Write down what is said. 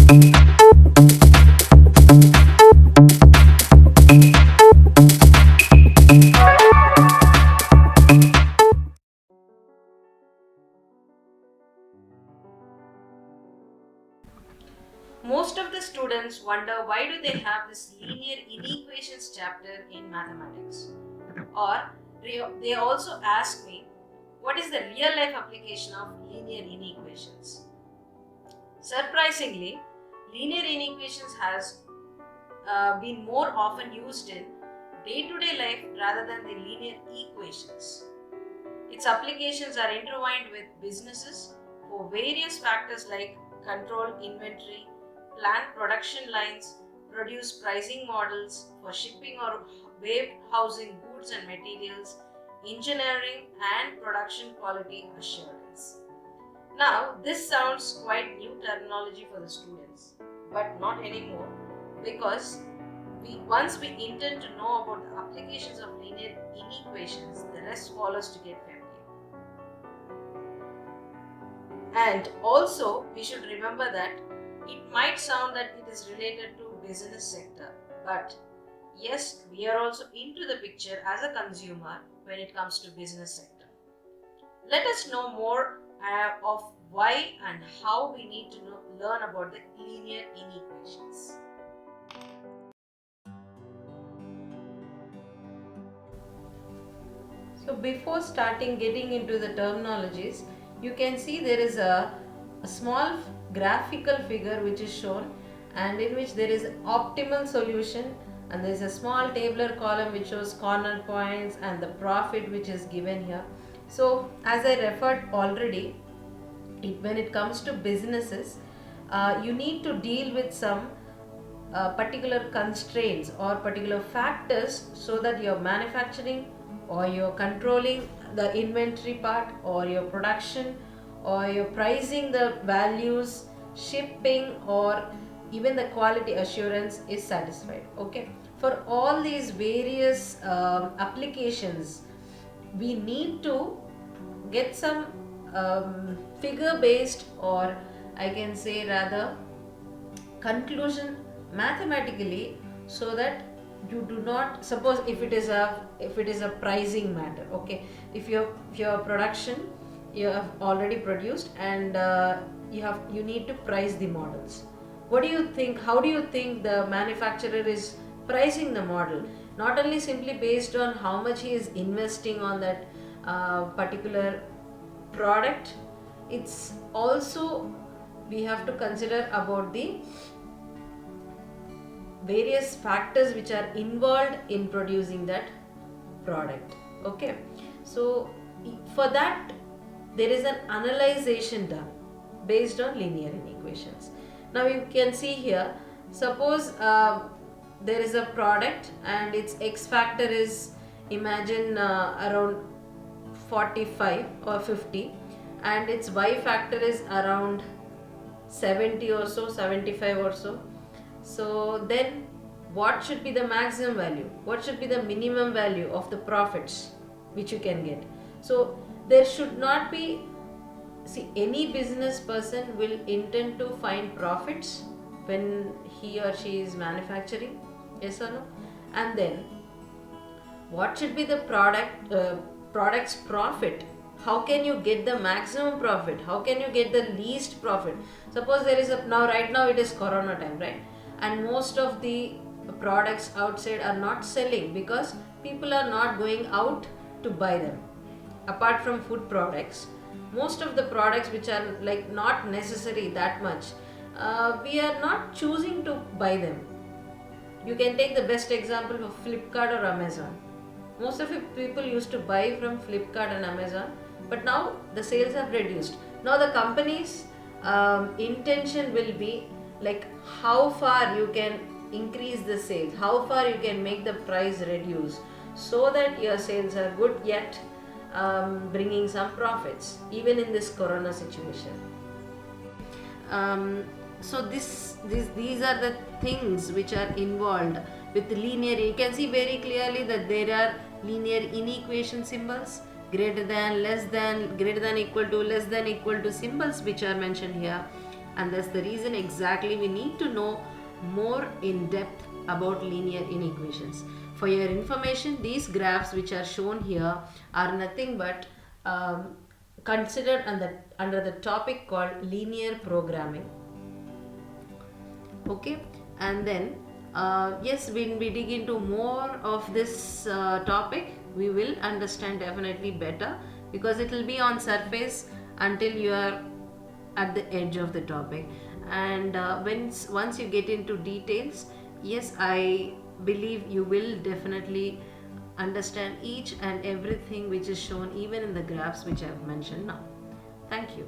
Most of the students wonder why do they have this linear inequations chapter in mathematics? Or they also ask me what is the real life application of linear inequations? Surprisingly, linear inequations has been more often used in day-to-day life rather than the linear equations. Its applications are intertwined with businesses for various factors like control inventory, plan production lines, produce pricing models for shipping or warehousing goods and materials, engineering, and production quality assurance. Now, this sounds quite new terminology for the students, but not anymore because once we intend to know about the applications of linear inequations, the rest follows to get familiar. And also, we should remember that it might sound that it is related to business sector, but yes, we are also into the picture as a consumer when it comes to business sector. Let us know more of why and how we need to learn about the linear inequations. So before starting getting into the terminologies, you can see there is a small graphical figure which is shown, and in which there is optimal solution, and there is a small tabular column which shows corner points and the profit which is given here. So as I referred already, when it comes to businesses, you need to deal with some particular constraints or particular factors so that you're manufacturing or you're controlling the inventory part or your production or you're pricing the values, shipping, or even the quality assurance is satisfied. Okay, for all these various applications, we need to get some figure based, or I can say rather conclusion mathematically, so that you do not suppose if it is a pricing matter. Okay, if your production you have already produced, and you need to price the models. What do you think, how do you think the manufacturer is pricing the model? Not only simply based on how much he is investing on that particular product, it's also we have to consider about the various factors which are involved in producing that product. Okay, so for that there is an analyzation done based on linear inequations. Now you can see here, suppose there is a product and its x factor is, imagine, around 45 or 50, and its y factor is around 70 or so, 75 or so. So then what should be the maximum value, what should be the minimum value of the profits which you can get? So there should not be, see, any business person will intend to find profits when he or she is manufacturing, yes or no? And then what should be the product's profit? How can you get the maximum profit, how can you get the least profit? Suppose there is a, now right now it is corona time, right? And most of the products outside are not selling because people are not going out to buy them. Apart from food products, most of the products which are like not necessary that much, we are not choosing to buy them. You can take the best example of Flipkart or Amazon. Most of the people used to buy from Flipkart and Amazon, but now the sales have reduced. Now the company's intention will be like how far you can increase the sales, how far you can make the price reduce, so that your sales are good, yet bringing some profits even in this corona situation. So these are the things which are involved with linear. You can see very clearly that there are linear inequation symbols, greater than, less than, greater than, equal to, less than, equal to symbols which are mentioned here. and that's the reason exactly we need to know more in depth about linear inequations. For your information, these graphs which are shown here are nothing but considered under the topic called linear programming. Okay, and then yes, when we dig into more of this topic, we will understand definitely better, because it will be on surface until you are at the edge of the topic. And once you get into details, yes, I believe you will definitely understand each and everything which is shown even in the graphs which I have mentioned now. Thank you.